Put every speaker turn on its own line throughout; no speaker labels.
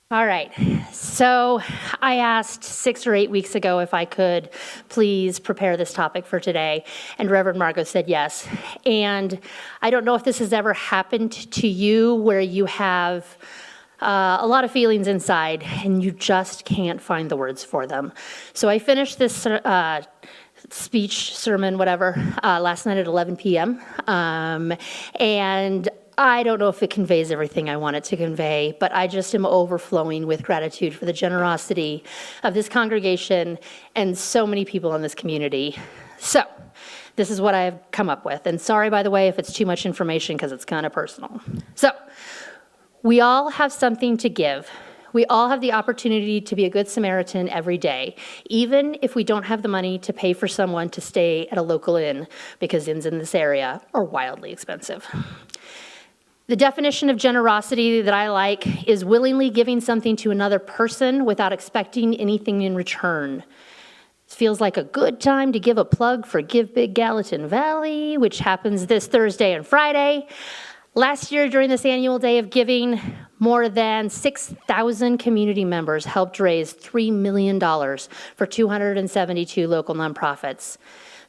All right, so I asked 6 or 8 weeks ago if I could please prepare this topic for today, and Reverend Margot said yes. And I don't know if this has ever happened to you where you have a lot of feelings inside and you just can't find the words for them. So I finished this speech, sermon, whatever, last night at 11 p.m. And I don't know if it conveys everything I want it to convey, but I just am overflowing with gratitude for the generosity of this congregation and so many people in this community. So this is what I've come up with. And sorry, by the way, if it's too much information because it's kind of personal. So we all have something to give. We all have the opportunity to be a good Samaritan every day, even if we don't have the money to pay for someone to stay at a local inn, because inns in this area are wildly expensive. The definition of generosity that I like is willingly giving something to another person without expecting anything in return. It feels like a good time to give a plug for Give Big Gallatin Valley, which happens this Thursday and Friday. Last year, during this annual day of giving, more than 6,000 community members helped raise $3 million for 272 local nonprofits.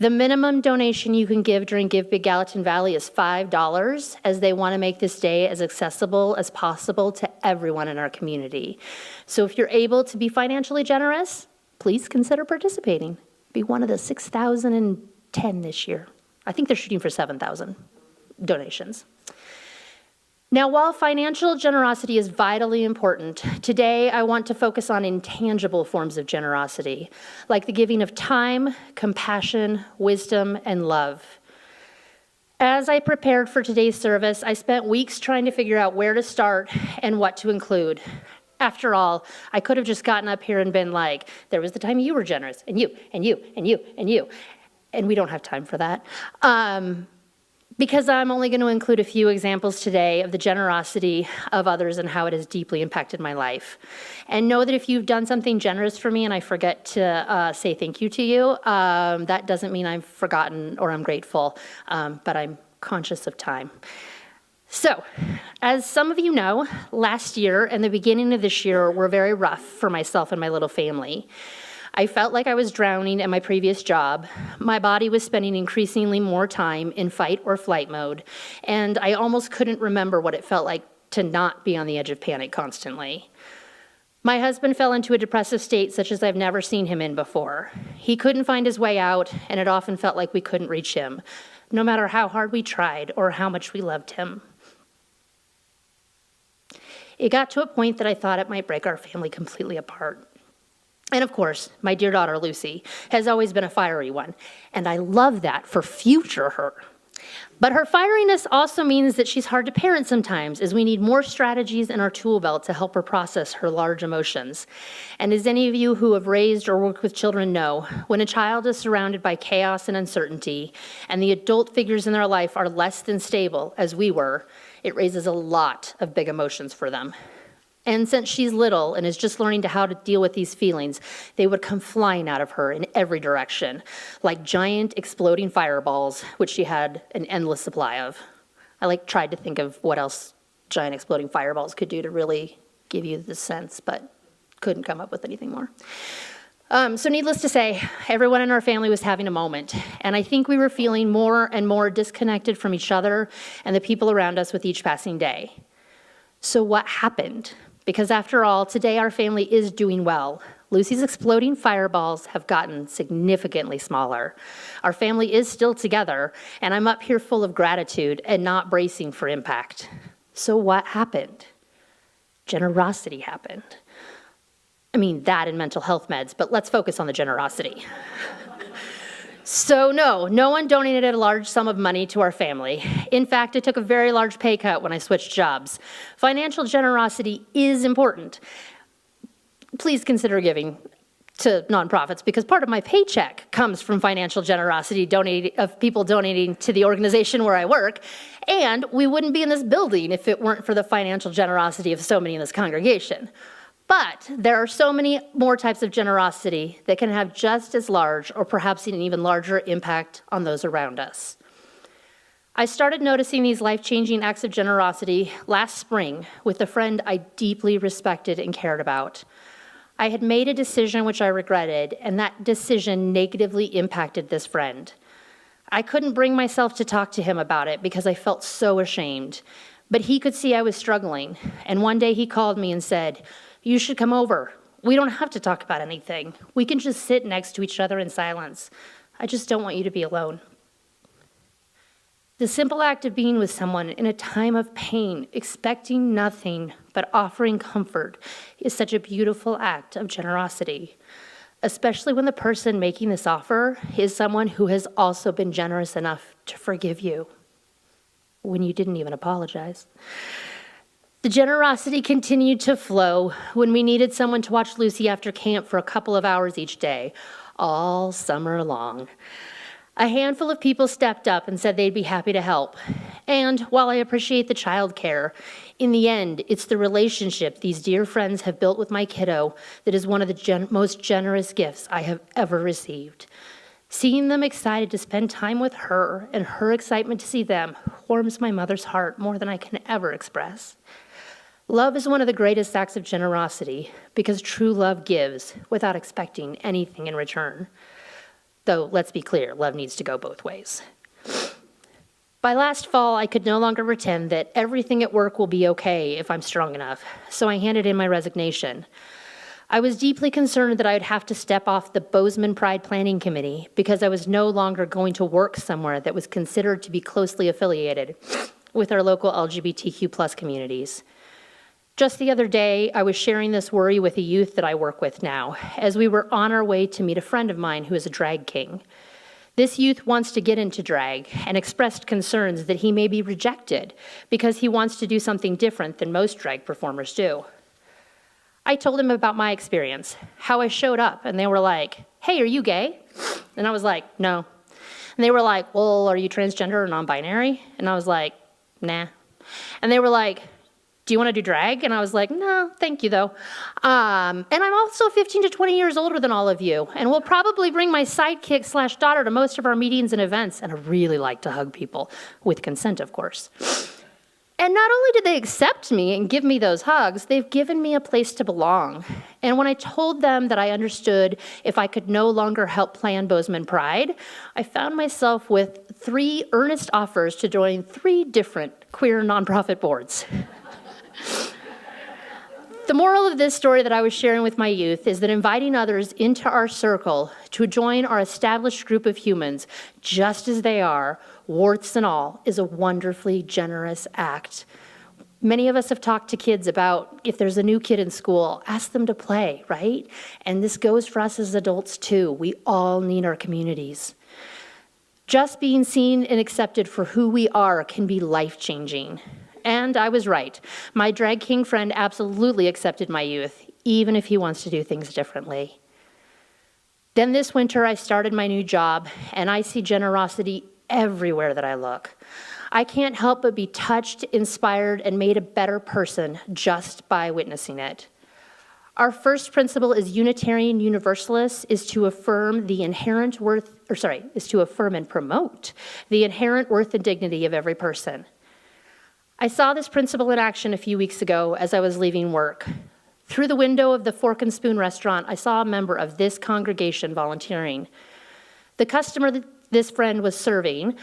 The minimum donation you can give during Give Big Gallatin Valley is $5, as they want to make this day as accessible as possible to everyone in our community. So if you're able to be financially generous, please consider participating. Be one of the 6,010 this year. I think they're shooting for 7,000 donations. Now, while financial generosity is vitally important, today I want to focus on intangible forms of generosity, like the giving of time, compassion, wisdom, and love. As I prepared for today's service, I spent weeks trying to figure out where to start and what to include. After all, I could have just gotten up here and been like, there was the time you were generous, and you, and you, and you, and you. And we don't have time for that. Because I'm only going to include a few examples today of the generosity of others and how it has deeply impacted my life. And know that if you've done something generous for me and I forget to say thank you to you, that doesn't mean I've forgotten or I'm grateful, but I'm conscious of time. So, as some of you know, last year and the beginning of this year were very rough for myself and my little family. I felt like I was drowning at my previous job. My body was spending increasingly more time in fight or flight mode, and I almost couldn't remember what it felt like to not be on the edge of panic constantly. My husband fell into a depressive state such as I've never seen him in before. He couldn't find his way out, and it often felt like we couldn't reach him, no matter how hard we tried or how much we loved him. It got to a point that I thought it might break our family completely apart. And of course, my dear daughter, Lucy, has always been a fiery one, and I love that for future her. But her fieriness also means that she's hard to parent sometimes, as we need more strategies in our tool belt to help her process her large emotions. And as any of you who have raised or worked with children know, when a child is surrounded by chaos and uncertainty, and the adult figures in their life are less than stable, as we were, it raises a lot of big emotions for them. And since she's little and is just learning how to deal with these feelings, they would come flying out of her in every direction, like giant exploding fireballs, which she had an endless supply of. I tried to think of what else giant exploding fireballs could do to really give you the sense, but couldn't come up with anything more. So needless to say, everyone in our family was having a moment, and I think we were feeling more and more disconnected from each other and the people around us with each passing day. So what happened? Because after all, today our family is doing well. Lucy's exploding fireballs have gotten significantly smaller. Our family is still together, and I'm up here full of gratitude and not bracing for impact. So what happened? Generosity happened. I mean, that and mental health meds, but let's focus on the generosity. So no one donated a large sum of money to our family. In fact, I took a very large pay cut when I switched jobs. Financial generosity is important. Please consider giving to nonprofits, because part of my paycheck comes from financial generosity of people donating to the organization where I work, and we wouldn't be in this building if it weren't for the financial generosity of so many in this congregation. But there are so many more types of generosity that can have just as large or perhaps an even larger impact on those around us. I started noticing these life-changing acts of generosity last spring with a friend I deeply respected and cared about. I had made a decision which I regretted, and that decision negatively impacted this friend. I couldn't bring myself to talk to him about it because I felt so ashamed, but he could see I was struggling, and one day he called me and said, "You should come over. We don't have to talk about anything. We can just sit next to each other in silence. I just don't want you to be alone." The simple act of being with someone in a time of pain, expecting nothing but offering comfort, is such a beautiful act of generosity, especially when the person making this offer is someone who has also been generous enough to forgive you when you didn't even apologize. The generosity continued to flow when we needed someone to watch Lucy after camp for a couple of hours each day, all summer long. A handful of people stepped up and said they'd be happy to help. And while I appreciate the childcare, in the end, it's the relationship these dear friends have built with my kiddo that is one of the most generous gifts I have ever received. Seeing them excited to spend time with her and her excitement to see them warms my mother's heart more than I can ever express. Love is one of the greatest acts of generosity because true love gives without expecting anything in return. Though, let's be clear, love needs to go both ways. By last fall, I could no longer pretend that everything at work will be okay if I'm strong enough, so I handed in my resignation. I was deeply concerned that I would have to step off the Bozeman Pride Planning Committee because I was no longer going to work somewhere that was considered to be closely affiliated with our local LGBTQ+ communities. Just the other day, I was sharing this worry with a youth that I work with now, as we were on our way to meet a friend of mine who is a drag king. This youth wants to get into drag and expressed concerns that he may be rejected because he wants to do something different than most drag performers do. I told him about my experience, how I showed up, and they were like, "Hey, are you gay?" And I was like, "No." And they were like, "Well, are you transgender or non-binary?" And I was like, "Nah." And they were like, "Do you want to do drag?" And I was like, "No, thank you, though. And I'm also 15 to 20 years older than all of you, and will probably bring my sidekick/daughter to most of our meetings and events, and I really like to hug people, with consent, of course." And not only did they accept me and give me those hugs, they've given me a place to belong. And when I told them that I understood if I could no longer help plan Bozeman Pride, I found myself with 3 earnest offers to join 3 different queer nonprofit boards. The moral of this story that I was sharing with my youth is that inviting others into our circle to join our established group of humans, just as they are, warts and all, is a wonderfully generous act. Many of us have talked to kids about if there's a new kid in school, ask them to play, right? And this goes for us as adults too. We all need our communities. Just being seen and accepted for who we are can be life-changing. And I was right. My drag king friend absolutely accepted my youth, even if he wants to do things differently. Then this winter, I started my new job, and I see generosity everywhere that I look. I can't help but be touched, inspired, and made a better person just by witnessing it. Our first principle as Unitarian Universalists is to affirm the inherent worth, is to affirm and promote the inherent worth and dignity of every person. I saw this principle in action a few weeks ago as I was leaving work. Through the window of the Fork and Spoon restaurant, I saw a member of this congregation volunteering. The customer that this friend was serving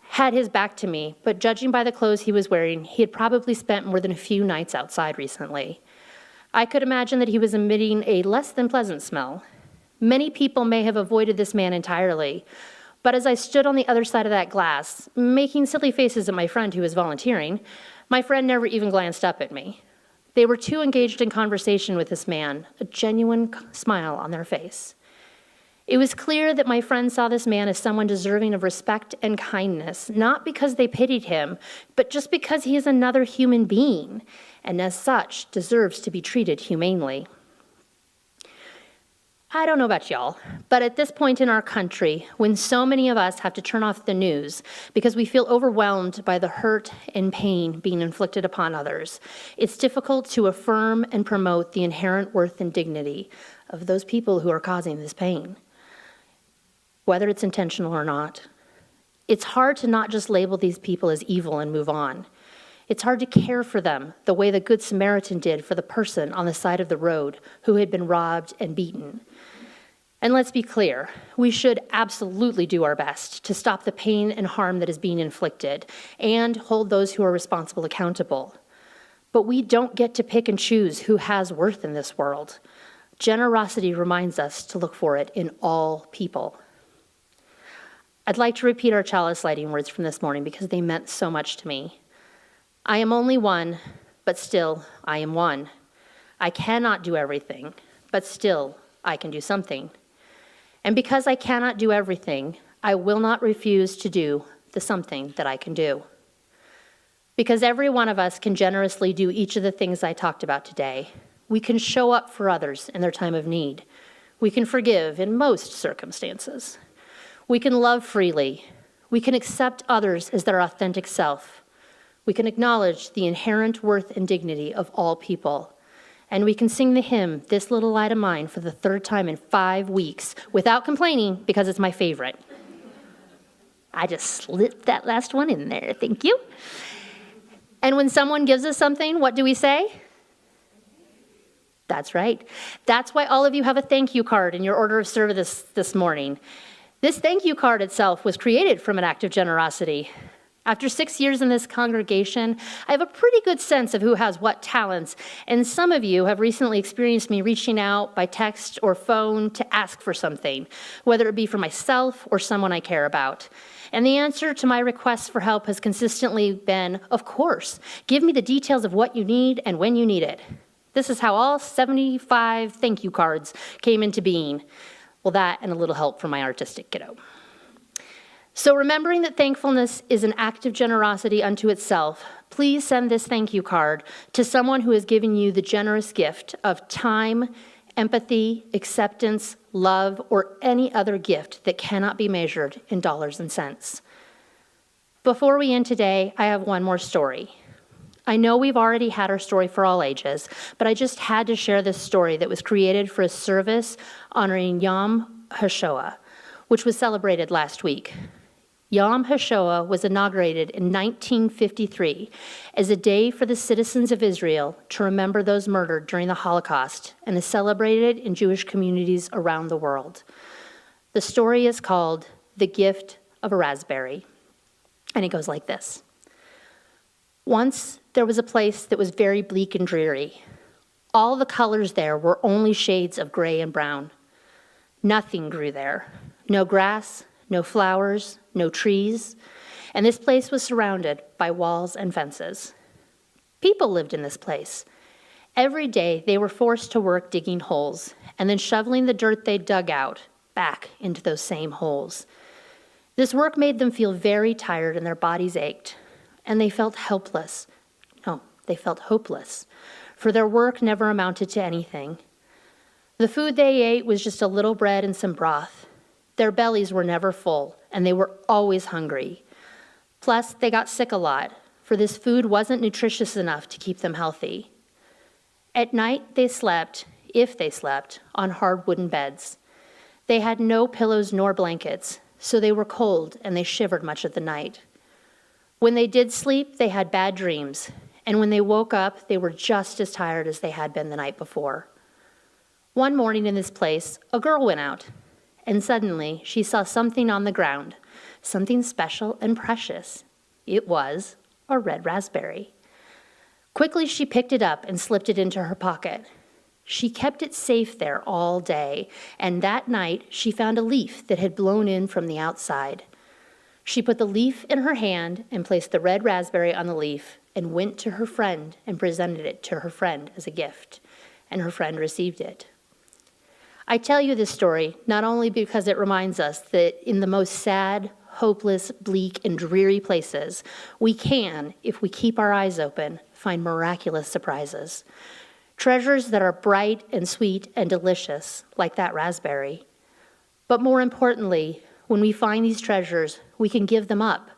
had his back to me, but judging by the clothes he was wearing, he had probably spent more than a few nights outside recently. I could imagine that he was emitting a less than pleasant smell. Many people may have avoided this man entirely, but as I stood on the other side of that glass, making silly faces at my friend who was volunteering, my friend never even glanced up at me. They were too engaged in conversation with this man, a genuine smile on their face. It was clear that my friend saw this man as someone deserving of respect and kindness, not because they pitied him, but just because he is another human being, and as such, deserves to be treated humanely. I don't know about y'all, but at this point in our country, when so many of us have to turn off the news because we feel overwhelmed by the hurt and pain being inflicted upon others, it's difficult to affirm and promote the inherent worth and dignity of those people who are causing this pain, whether it's intentional or not. It's hard to not just label these people as evil and move on. It's hard to care for them the way the Good Samaritan did for the person on the side of the road who had been robbed and beaten. And let's be clear, we should absolutely do our best to stop the pain and harm that is being inflicted and hold those who are responsible accountable. But we don't get to pick and choose who has worth in this world. Generosity reminds us to look for it in all people. I'd like to repeat our chalice lighting words from this morning because they meant so much to me. I am only one, but still I am one. I cannot do everything, but still I can do something. And because I cannot do everything, I will not refuse to do the something that I can do. Because every one of us can generously do each of the things I talked about today. We can show up for others in their time of need. We can forgive in most circumstances. We can love freely. We can accept others as their authentic self. We can acknowledge the inherent worth and dignity of all people. And we can sing the hymn, This Little Light of Mine, for the third time in 5 weeks without complaining because it's my favorite. I just slipped that last one in there, thank you. And when someone gives us something, what do we say? That's right. That's why all of you have a thank you card in your order of service this morning. This thank you card itself was created from an act of generosity. After 6 years in this congregation, I have a pretty good sense of who has what talents, and some of you have recently experienced me reaching out by text or phone to ask for something, whether it be for myself or someone I care about. And the answer to my requests for help has consistently been, of course, give me the details of what you need and when you need it. This is how all 75 thank you cards came into being. Well, that and a little help from my artistic kiddo. So remembering that thankfulness is an act of generosity unto itself, please send this thank you card to someone who has given you the generous gift of time, empathy, acceptance, love, or any other gift that cannot be measured in dollars and cents. Before we end today, I have one more story. I know we've already had our story for all ages, but I just had to share this story that was created for a service honoring Yom HaShoah, which was celebrated last week. Yom HaShoah was inaugurated in 1953 as a day for the citizens of Israel to remember those murdered during the Holocaust and is celebrated in Jewish communities around the world. The story is called The Gift of a Raspberry, and it goes like this. Once there was a place that was very bleak and dreary. All the colors there were only shades of gray and brown. Nothing grew there. No grass, no flowers, no trees, and this place was surrounded by walls and fences. People lived in this place. Every day they were forced to work digging holes and then shoveling the dirt they dug out back into those same holes. This work made them feel very tired and their bodies ached, and they felt helpless. No, they felt hopeless, for their work never amounted to anything. The food they ate was just a little bread and some broth. Their bellies were never full, and they were always hungry. Plus, they got sick a lot, for this food wasn't nutritious enough to keep them healthy. At night, they slept, if they slept, on hard wooden beds. They had no pillows nor blankets, so they were cold and they shivered much of the night. When they did sleep, they had bad dreams, and when they woke up, they were just as tired as they had been the night before. One morning in this place, a girl went out, and suddenly she saw something on the ground, something special and precious. It was a red raspberry. Quickly she picked it up and slipped it into her pocket. She kept it safe there all day, and that night she found a leaf that had blown in from the outside. She put the leaf in her hand and placed the red raspberry on the leaf and went to her friend and presented it to her friend as a gift, and her friend received it. I tell you this story not only because it reminds us that in the most sad, hopeless, bleak, and dreary places, we can, if we keep our eyes open, find miraculous surprises. Treasures that are bright and sweet and delicious, like that raspberry. But more importantly, when we find these treasures, we can give them up,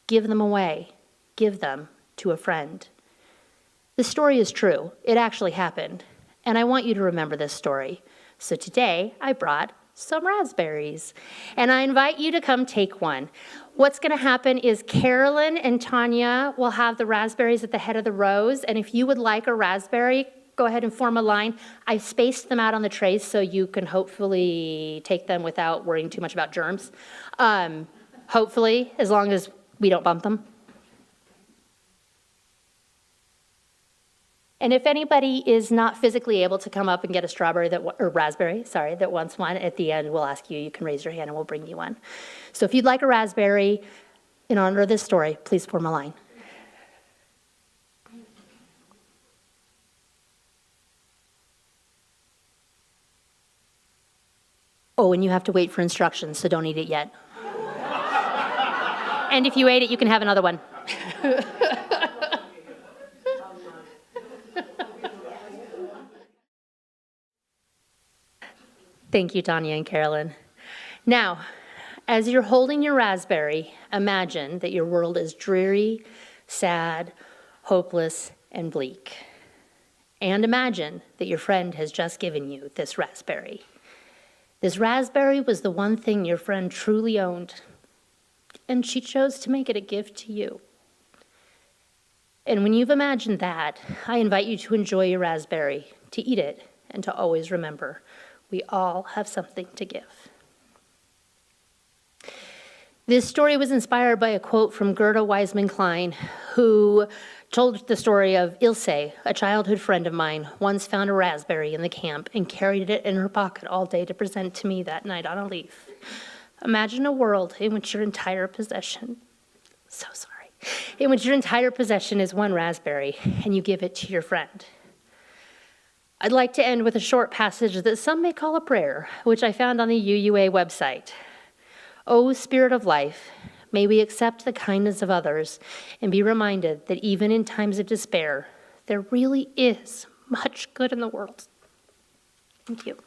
give them away, give them to a friend. The story is true. It actually happened. And I want you to remember this story. So today, I brought some raspberries. And I invite you to come take one. What's going to happen is Carolyn and Tanya will have the raspberries at the head of the rows. And if you would like a raspberry, go ahead and form a line. I've spaced them out on the trays so you can hopefully take them without worrying too much about germs. Hopefully, as long as we don't bump them. And if anybody is not physically able to come up and get a strawberry or raspberry, sorry, that wants one, at the end we'll ask you, you can raise your hand and we'll bring you one. So if you'd like a raspberry, in honor of this story, please form a line. Oh, and you have to wait for instructions, so don't eat it yet. And if you ate it, you can have another one. Thank you, Tanya and Carolyn. Now, as you're holding your raspberry, imagine that your world is dreary, sad, hopeless, and bleak. And imagine that your friend has just given you this raspberry. This raspberry was the one thing your friend truly owned, and she chose to make it a gift to you. And when you've imagined that, I invite you to enjoy your raspberry, to eat it, and to always remember, we all have something to give. This story was inspired by a quote from Gerda Weisman-Klein, who told the story of Ilse, a childhood friend of mine, once found a raspberry in the camp and carried it in her pocket all day to present to me that night on a leaf. Imagine a world in which your entire possession, in which your entire possession is one raspberry and you give it to your friend. I'd like to end with a short passage that some may call a prayer, which I found on the UUA website. O Spirit of life, may we accept the kindness of others and be reminded that even in times of despair, there really is much good in the world. Thank you.